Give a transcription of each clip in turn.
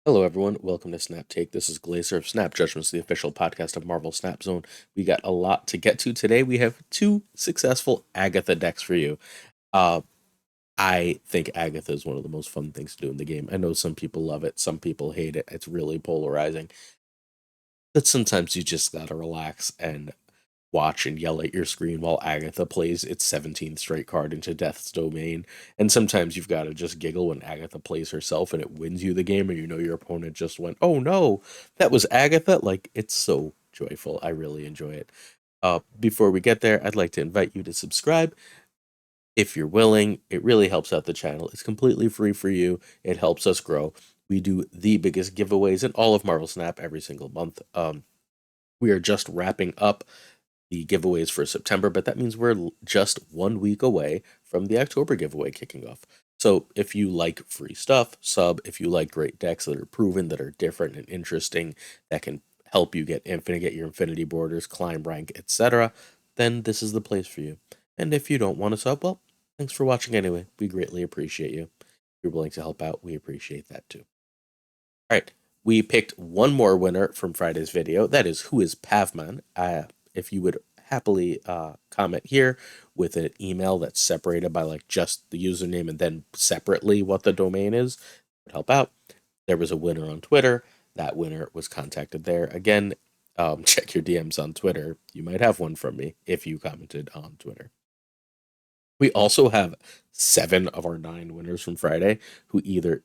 Hello, everyone. Welcome to Snap Take. This is Glazer of Snap Judgments, the official podcast of Marvel Snap Zone. We got a lot to get to today. We have two successful Agatha decks for you. Uh, I think Agatha is one of the most fun things to do in the game. I know some people love it, some people hate it. It's really polarizing. But sometimes you just gotta relax and watch and yell at your screen while Agatha plays its 17th straight card into Death's Domain. And sometimes you've got to just giggle when Agatha plays herself and it wins you the game, and you know your opponent just went, "Oh no, that was Agatha." Like, it's so joyful. I really enjoy it. Before we get there, I'd like to invite you to subscribe if you're willing. It really helps out the channel. It's completely free for you. It helps us grow. We do the biggest giveaways in all of Marvel Snap every single month. We are just wrapping up the giveaways for September, but that means we're just 1 week away from the October giveaway kicking off. So if you like free stuff, sub. If you like great decks that are proven, that are different and interesting, that can help you get infinite, get your infinity borders, climb rank, etc., then this is the place for you. And if you don't want to sub, well, thanks for watching anyway. We greatly appreciate you. If you're willing to help out, we appreciate that too. All right, we picked one more winner from Friday's video. That is Who is Pavan. If you would happily comment here with an email that's separated by like just the username and then separately what the domain is, would help out. There was a winner on Twitter. That winner was contacted there. Again, check your DMs on Twitter. You might have one from me if you commented on Twitter. We also have 7 of our 9 winners from Friday who either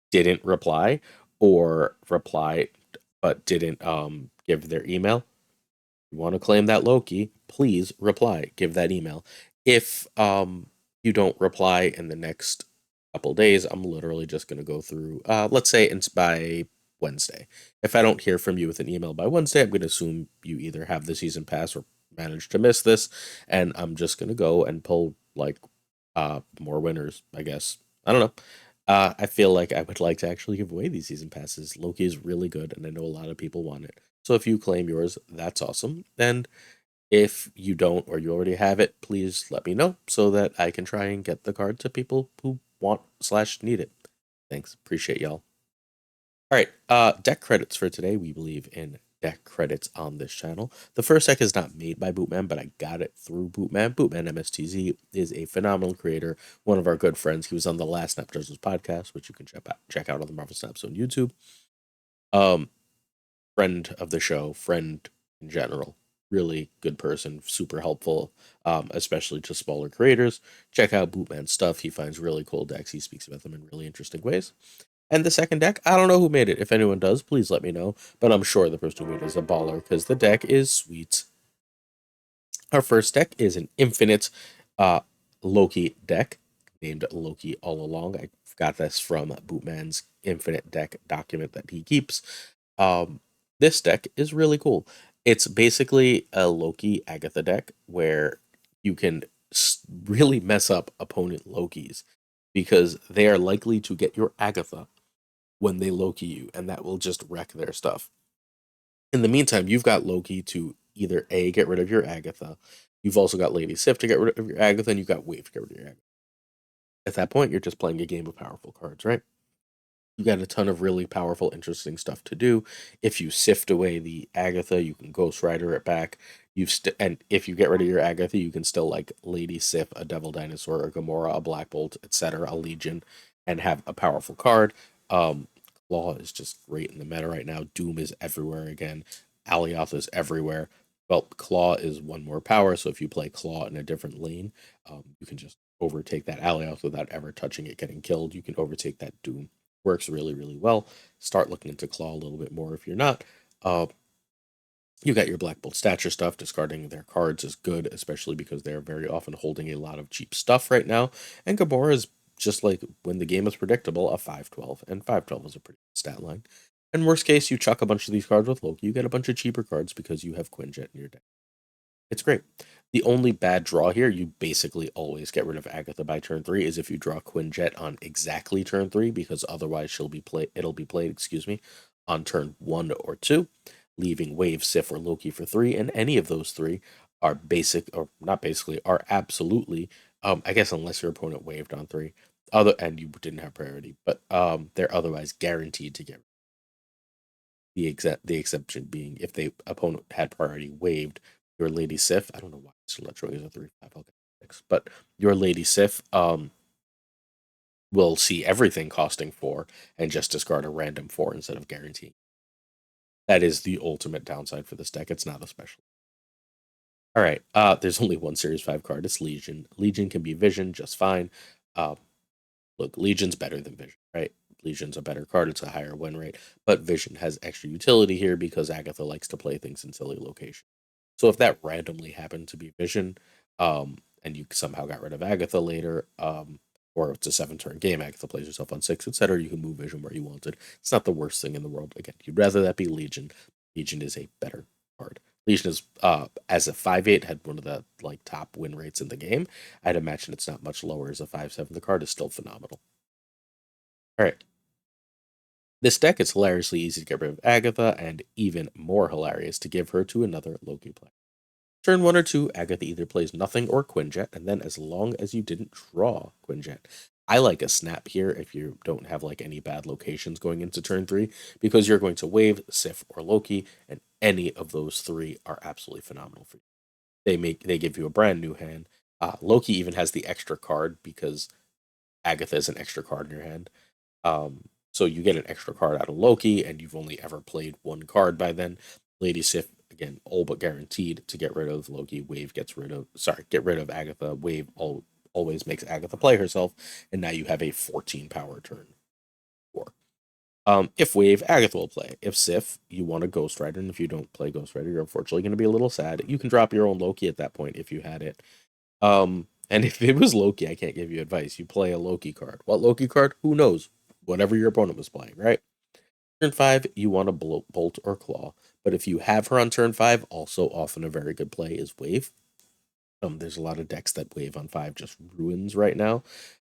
didn't reply or replied but didn't give their email. If you want to claim that Loki, please reply, give that email. If you don't reply in the next couple days, I'm literally just going to go through, let's say it's by Wednesday. If I don't hear from you with an email by Wednesday, I'm going to assume you either have the season pass or managed to miss this, and I'm just going to go and pull like more winners, I guess. I don't know. I feel like I would like to actually give away these season passes. Loki is really good, and I know a lot of people want it. So if you claim yours, that's awesome. And if you don't or you already have it, please let me know so that I can try and get the card to people who want/need it. Thanks. Appreciate y'all. All right, deck credits for today. We believe in deck credits on this channel. The first deck is not made by Bootman, but I got it through Bootman. Bootman MSTZ is a phenomenal creator, one of our good friends. He was on the last Snap Judgments podcast, which you can check out on the Marvel Snaps on YouTube. Um, Friend of the show, friend in general, really good person, super helpful, especially to smaller creators. Check out Bootman's stuff. He finds really cool decks. He speaks about them in really interesting ways. And the second deck, I don't know who made it. If anyone does, please let me know. But I'm sure the person who made it is a baller because the deck is sweet. Our first deck is an infinite Loki deck named Loki All Along. I got this from Bootman's infinite deck document that he keeps. This deck is really cool. It's basically a Loki Agatha deck where you can really mess up opponent Lokis because they are likely to get your Agatha when they Loki you, and that will just wreck their stuff. In the meantime, you've got Loki to either A, get rid of your Agatha. You've also got Lady Sif to get rid of your Agatha, and you've got Wave to get rid of your Agatha. At that point, you're just playing a game of powerful cards, right? You got a ton of really powerful, interesting stuff to do. If you sift away the Agatha, you can Ghost Rider it back. And if you get rid of your Agatha, you can still like Lady Sif, a Devil Dinosaur, a Gamora, a Black Bolt, etc., a Legion, and have a powerful card. Claw is just great in the meta right now. Doom is everywhere again. Alioth is everywhere. Well, Claw is one more power, so if you play Claw in a different lane, you can just overtake that Alioth without ever touching it getting killed. You can overtake that Doom. Works really, really well. Start looking into Claw a little bit more if you're not. You got your Black Bolt stature stuff. Discarding their cards is good, especially because they're very often holding a lot of cheap stuff right now. And Gamora is just like when the game is predictable, a 5/12, and 5/12 is a pretty good stat line. And worst case, you chuck a bunch of these cards with Loki, you get a bunch of cheaper cards because you have Quinjet in your deck. It's great. The only bad draw here, you basically always get rid of Agatha by turn 3, is if you draw Quinjet on exactly turn 3, because otherwise it'll be played, excuse me, on turn 1 or 2, leaving Wave, Sif, or Loki for 3, and any of those 3 are basic, or not basically, are absolutely, I guess unless your opponent waved on 3, and you didn't have priority, but they're otherwise guaranteed to get The exception being if the opponent had priority waived your Lady Sif. I don't know why it's not showing as a 3/5. I'll get fixed. But your Lady Sif will see everything costing 4 and just discard a random 4 instead of guaranteeing. That is the ultimate downside for this deck. It's not a special. All right. There's only one Series 5 card. It's Legion. Legion can be Vision just fine. Uh, look, Legion's better than Vision, right? Legion's a better card. It's a higher win rate. But Vision has extra utility here because Agatha likes to play things in silly locations. So if that randomly happened to be Vision, and you somehow got rid of Agatha later, or it's a 7-turn game, Agatha plays herself on 6, etc., you can move Vision where you wanted. It's not the worst thing in the world. Again, you'd rather that be Legion. Legion is a better card. Legion is as a 5/8 had one of the like top win rates in the game. I'd imagine it's not much lower as a 5/7. The card is still phenomenal. All right. This deck is hilariously easy to get rid of Agatha, and even more hilarious to give her to another Loki player. Turn 1 or 2, Agatha either plays nothing or Quinjet, and then as long as you didn't draw Quinjet. I like a snap here if you don't have like any bad locations going into turn 3, because you're going to wave, Sif, or Loki, and any of those 3 are absolutely phenomenal for you. They give you a brand new hand. Loki even has the extra card because Agatha is an extra card in your hand. So you get an extra card out of Loki, and you've only ever played one card by then. Lady Sif, again, all but guaranteed to get rid of Loki. Wave get rid of Agatha. Wave always makes Agatha play herself, and now you have a 14 power turn 4. If Wave, Agatha will play. If Sif, you want a Ghost Rider, and if you don't play Ghost Rider, you're unfortunately going to be a little sad. You can drop your own Loki at that point if you had it. And if it was Loki, I can't give you advice. You play a Loki card. What Loki card? Who knows? Whatever your opponent was playing, right? Turn 5, you want a Bolt or Claw. But if you have her on turn 5, also often a very good play is Wave. There's a lot of decks that Wave on 5 just ruins right now.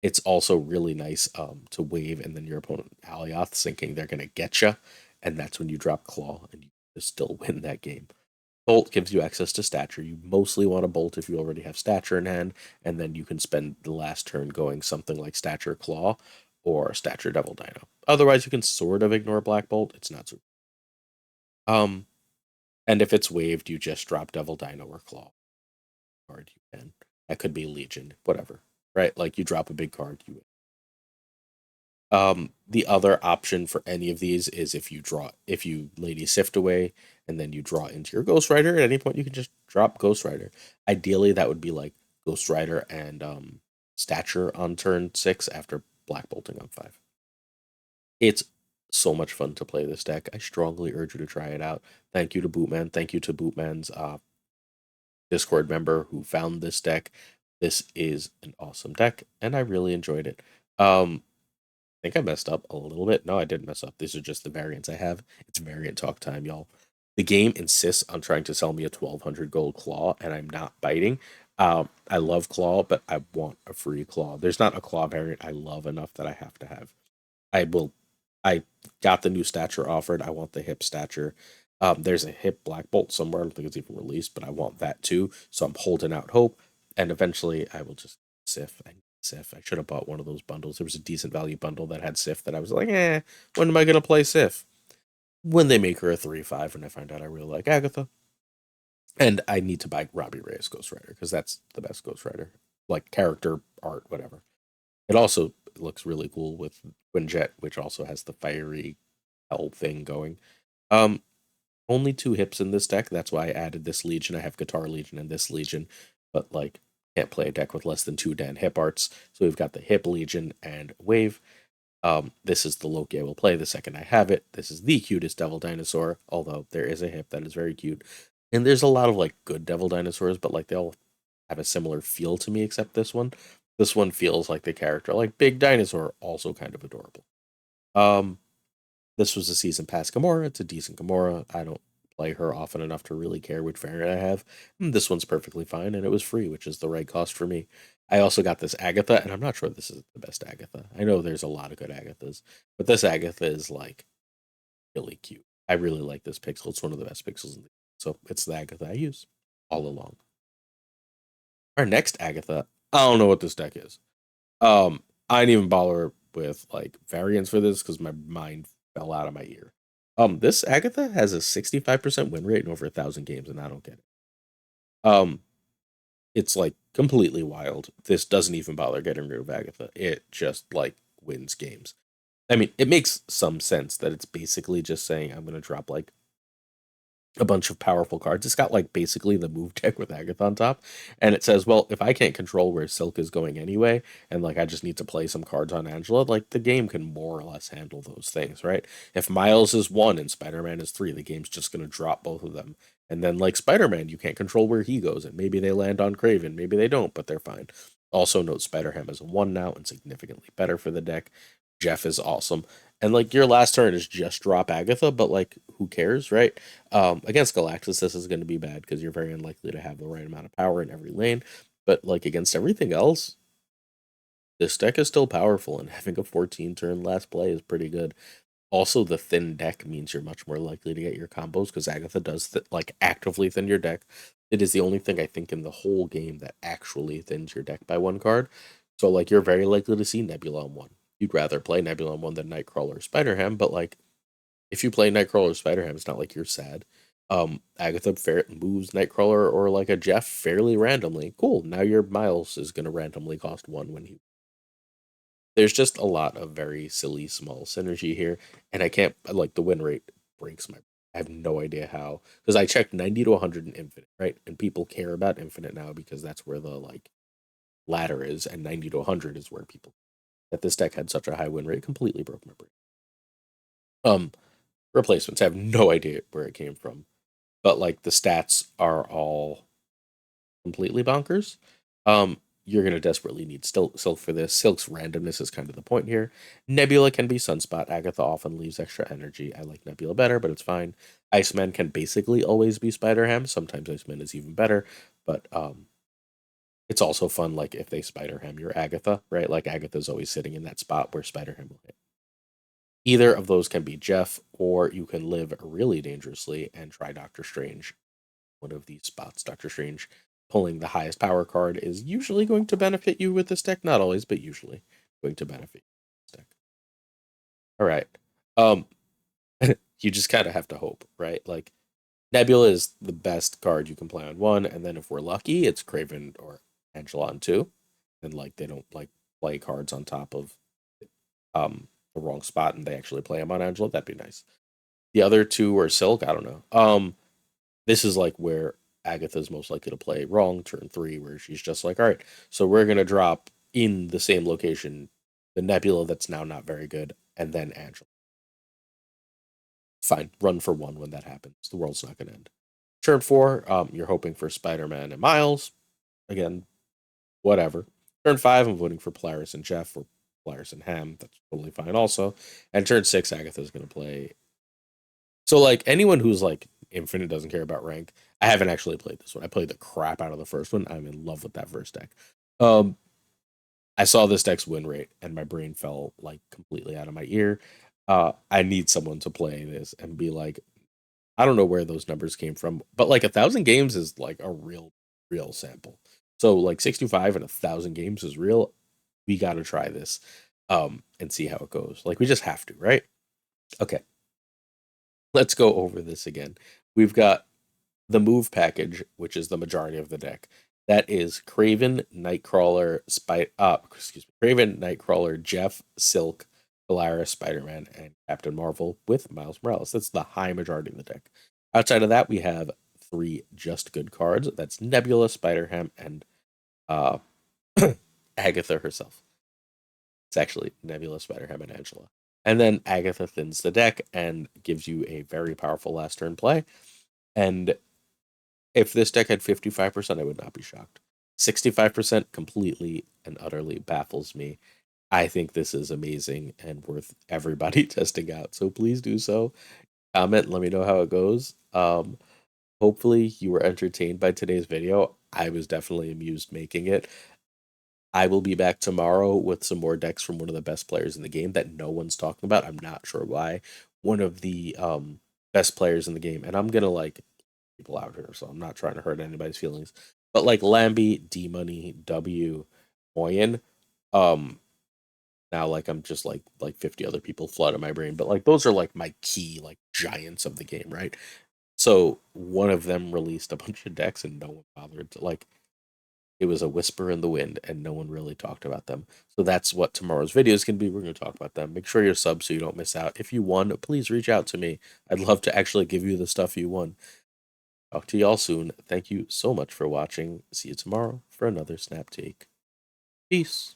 It's also really nice to wave, and then your opponent Alioth thinking they're going to get you, and that's when you drop Claw, and you just still win that game. Bolt gives you access to Stature. You mostly want a Bolt if you already have Stature in hand, and then you can spend the last turn going something like Stature Claw or Stature Devil Dino. Otherwise, you can sort of ignore Black Bolt. It's not super. Um, and if it's waved, you just drop Devil Dino or Claw card. You can. That could be Legion, whatever. Right? Like you drop a big card, you the other option for any of these is if you Lady Sift away and then you draw into your Ghost Rider, at any point you can just drop Ghost Rider. Ideally, that would be like Ghost Rider and Stature on turn 6 after Black Bolting on 5. It's so much fun to play this deck. I strongly urge you to try it out. Thank you to Bootman. Thank you to Bootman's Discord member who found this deck. This is an awesome deck, and I really enjoyed it. I think I messed up a little bit. No, I didn't mess up. These are just the variants I have. It's variant talk time, y'all. The game insists on trying to sell me a 1200 gold claw, and I'm not biting. I love claw, but I want a free claw. There's not a claw variant I love enough that I have to have. I will. I got the new stature offered. I want the hip stature. There's a hip black bolt somewhere. I don't think it's even released, but I want that too. So I'm holding out hope, and eventually I will just Sif. I need Sif. I should have bought one of those bundles. There was a decent value bundle that had Sif that I was like, when am I gonna play Sif? When they make her a 3/5, and I find out I really like Agatha, and I need to buy Robbie Reyes Ghost Rider because that's the best Ghost Rider, like character art, whatever. It also looks really cool with Quinjet, which also has the fiery hell thing going. Um, Only 2 hips in this deck. That's why I added this Legion. I have Guitar Legion and this Legion, but like can't play a deck with less than 2 Dan hip arts. So we've got the Hip Legion and Wave. This is the Loki I will play the second I have it. This is the cutest Devil Dinosaur, although there is a hip that is very cute. And there's a lot of like good Devil Dinosaurs, but like they all have a similar feel to me, except this one. This one feels like the character, like Big Dinosaur, also kind of adorable. Um, this was a season pass Gamora. It's a decent Gamora. I don't play her often enough to really care which variant I have. This one's perfectly fine, and it was free, which is the right cost for me. I also got this Agatha, and I'm not sure this is the best Agatha. I know there's a lot of good Agathas, but this Agatha is like really cute. I really like this pixel. It's one of the best pixels in the game. So it's the Agatha I use all along. Our next Agatha, I don't know what this deck is. I didn't even bother with like variants for this because my mind fell out of my ear. This Agatha has a 65% win rate in over 1,000 games, and I don't get it. Um, it's like completely wild. This doesn't even bother getting rid of Agatha. It just like wins games. I mean, it makes some sense that it's basically just saying I'm gonna drop like a bunch of powerful cards. It's got like basically the move deck with Agatha on top, and it says, well, if I can't control where Silk is going anyway, and like I just need to play some cards on Angela, like the game can more or less handle those things, right? If Miles is 1 and Spider-Man is 3, the game's just gonna drop both of them. And then like Spider-Man, you can't control where he goes, and maybe they land on Craven, maybe they don't, but they're fine. Also note Spider-Ham is a 1 now and significantly better for the deck. Jeff is awesome. And like your last turn is just drop Agatha, but like who cares, right? Against Galactus, this is going to be bad because you're very unlikely to have the right amount of power in every lane. But like against everything else, this deck is still powerful, and having a 14 turn last play is pretty good. Also, the thin deck means you're much more likely to get your combos because Agatha does like actively thin your deck. It is the only thing I think in the whole game that actually thins your deck by 1 card. So like you're very likely to see Nebula on 1. You'd rather play Nebula on 1 than Nightcrawler or Spider-Ham, but like if you play Nightcrawler or Spider-Ham, it's not like you're sad. Agatha moves Nightcrawler or like a Jeff fairly randomly. Cool. Now your Miles is gonna randomly cost 1 when he. There's just a lot of very silly small synergy here, and I can't like the win rate breaks my. I have no idea how because I checked 90 to 100 in Infinite, right? And people care about Infinite now because that's where the like ladder is, and 90 to 100 is where people. That this deck had such a high win rate completely broke my brain. Um, Replacements. I have no idea where it came from, but like the stats are all completely bonkers. You're gonna desperately need Silk for this. Silk's randomness is kind of the point here. Nebula can be Sunspot. Agatha often leaves extra energy. I like Nebula better, but it's fine. Iceman can basically always be Spider-Ham. Sometimes Iceman is even better, but it's also fun. Like if they Spider-Ham your Agatha, right? Like Agatha's always sitting in that spot where Spider-Ham will hit. Either of those can be Jeff, or you can live really dangerously and try Doctor Strange. One of these spots, Doctor Strange pulling the highest power card is usually going to benefit you with this deck. Not always, but usually going to benefit you with this deck. All right. Um, you just kind of have to hope, right? Like Nebula is the best card you can play on 1, and then if we're lucky, it's Craven or Angela on 2. And like they don't like play cards on top of the wrong spot and they actually play them on Angela. That'd be nice. The other two are Silk. I don't know. This is like where Agatha's most likely to play wrong turn 3, where she's just like, all right, so we're gonna drop in the same location the Nebula that's now not very good, and then Angela. Fine, run for 1 when that happens. The world's not gonna end. Turn 4, you're hoping for Spider-Man and Miles. Again, whatever. Turn 5, I'm voting for Polaris and Jeff or Polaris and Ham. That's totally fine also. And turn 6, Agatha's gonna play. So like anyone who's like Infinite doesn't care about rank. I haven't actually played this one. I played the crap out of the first one. I'm in love with that first deck. Um, I saw this deck's win rate and my brain fell like completely out of my ear. I need someone to play this and be like, I don't know where those numbers came from, but like 1,000 games is like a real sample. So like 65 and 1,000 games is real. We got to try this, and see how it goes. Like we just have to, right? Okay, let's go over this again. We've got the move package, which is the majority of the deck. That is Craven, Nightcrawler, Craven, Nightcrawler, Jeff, Silk, Polaris, Spider-Man, and Captain Marvel with Miles Morales. That's the high majority of the deck. Outside of that, we have 3 just good cards. That's Nebula, Spider-Ham, and uh, Agatha herself. It's actually Nebula, Spider-Ham, and Angela. And then Agatha thins the deck and gives you a very powerful last turn play. And if this deck had 55%, I would not be shocked. 65% completely and utterly baffles me. I think this is amazing and worth everybody testing out. So please do so. Comment, let me know how it goes. Hopefully you were entertained by today's video. I was definitely amused making it. I will be back tomorrow with some more decks from one of the best players in the game that no one's talking about. I'm not sure why. One of the best players in the game, and I'm gonna like people out here, so I'm not trying to hurt anybody's feelings. But like Lambie, D Money, W, Moyen, um, Now, like, I'm just like 50 other people flood in my brain, but like those are like my key like giants of the game, right? So one of them released a bunch of decks and no one bothered to like it was a whisper in the wind and no one really talked about them. So that's what tomorrow's video is going to be. We're going to talk about them. Make sure you're subbed so you don't miss out. If you won, please reach out to me. I'd love to actually give you the stuff you won. Talk to y'all soon. Thank you so much for watching. See you tomorrow for another Snap Take. Peace.